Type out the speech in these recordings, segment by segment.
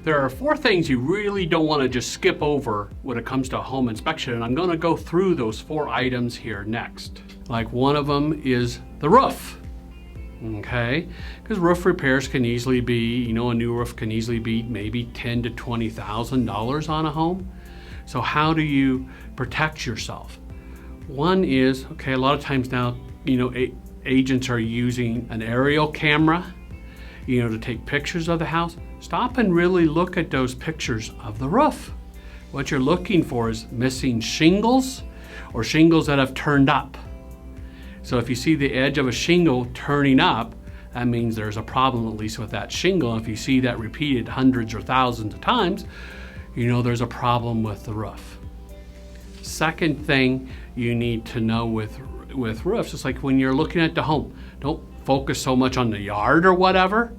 There are 4 things you really don't want to just skip over when it comes to a home inspection, and I'm going to go through those 4 items here next. Like one of them is the roof. Okay, because roof repairs can easily be, a new roof can easily be maybe $10,000 to $20,000 on a home. So how do you protect yourself? One is, okay, a lot of times now, agents are using an aerial camera, to take pictures of the house. Stop and really look at those pictures of the roof. What you're looking for is missing shingles or shingles that have turned up. So if you see the edge of a shingle turning up, that means there's a problem at least with that shingle. If you see that repeated hundreds or thousands of times, there's a problem with the roof. Second thing you need to know with roofs is like when you're looking at the home, don't focus so much on the yard or whatever.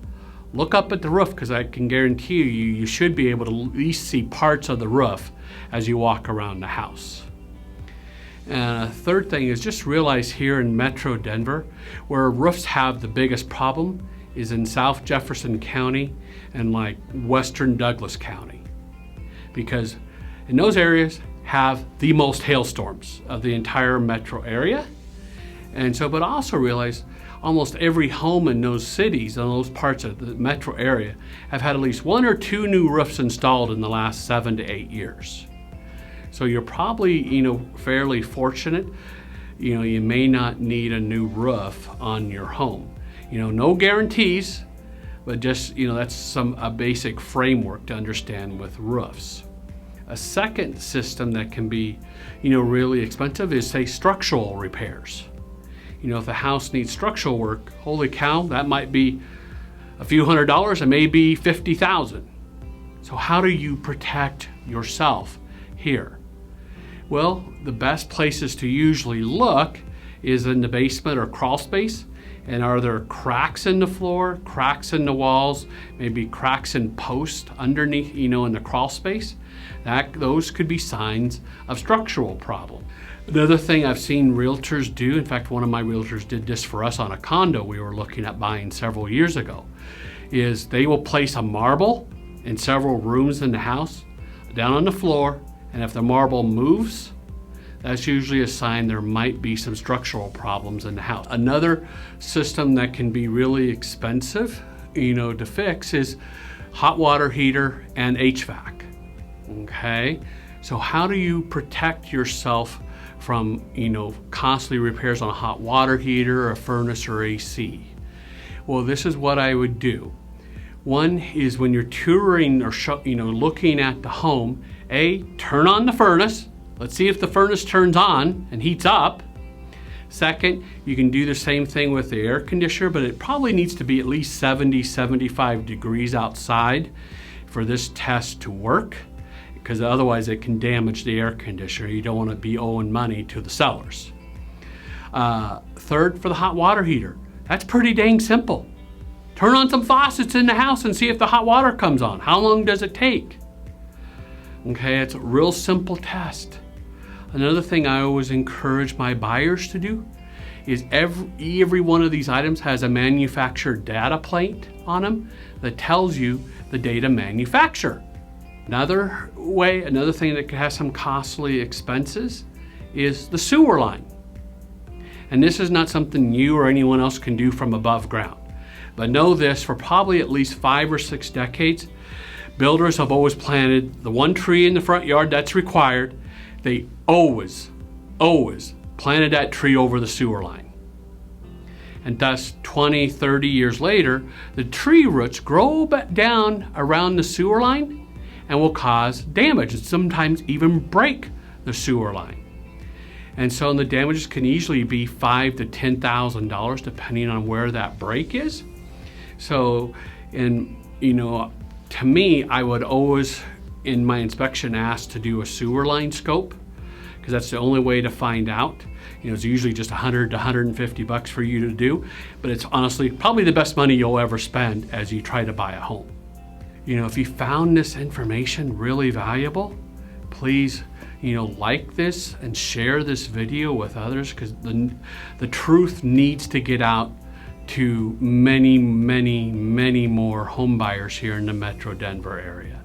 Look up at the roof, because I can guarantee you should be able to at least see parts of the roof as you walk around the house. And a third thing is just realize here in Metro Denver, where roofs have the biggest problem is in South Jefferson County and like Western Douglas County, because in those areas have the most hailstorms of the entire metro area. And so, but also realize almost every home in those cities and those parts of the metro area have had at least 1 or 2 new roofs installed in the last 7 to 8 years. So you're probably, fairly fortunate. You may not need a new roof on your home. No guarantees, but just, that's a basic framework to understand with roofs. A second system that can be, really expensive is, say, structural repairs. If the house needs structural work, holy cow, that might be a few $100s, it may be $50,000. So how do you protect yourself here? Well, the best places to usually look is in the basement or crawl space. And are there cracks in the floor, cracks in the walls, maybe cracks in posts underneath, in the crawl space? Those could be signs of structural problem. Another thing I've seen realtors do, in fact, one of my realtors did this for us on a condo we were looking at buying several years ago, is they will place a marble in several rooms in the house down on the floor, and if the marble moves, that's usually a sign there might be some structural problems in the house. Another system that can be really expensive, to fix is hot water heater and HVAC. Okay, so how do you protect yourself from, costly repairs on a hot water heater, a furnace, or AC? Well, this is what I would do. One is when you're touring or looking at the home, turn on the furnace. Let's see if the furnace turns on and heats up. Second, you can do the same thing with the air conditioner, but it probably needs to be at least 70, 75 degrees outside for this test to work, because otherwise it can damage the air conditioner. You don't want to be owing money to the sellers. Third, for the hot water heater, that's pretty dang simple. Turn on some faucets in the house and see if the hot water comes on. How long does it take? Okay, it's a real simple test. Another thing I always encourage my buyers to do is every one of these items has a manufacturer data plate on them that tells you the date of manufacture. Another thing that has some costly expenses is the sewer line. And this is not something you or anyone else can do from above ground. But know this, for probably at least 5 or 6 decades, builders have always planted the one tree in the front yard that's required. They always planted that tree over the sewer line. And thus 20, 30 years later, the tree roots grow back down around the sewer line and will cause damage and sometimes even break the sewer line. And so the damages can easily be $5,000 to $10,000 depending on where that break is. So, to me, I would always, in my inspection, ask to do a sewer line scope, because that's the only way to find out. It's usually just $100 to $150 for you to do, but it's honestly probably the best money you'll ever spend as you try to buy a home. If you found this information really valuable, please, like this and share this video with others, because the truth needs to get out to many, many, many more home buyers here in the Metro Denver area.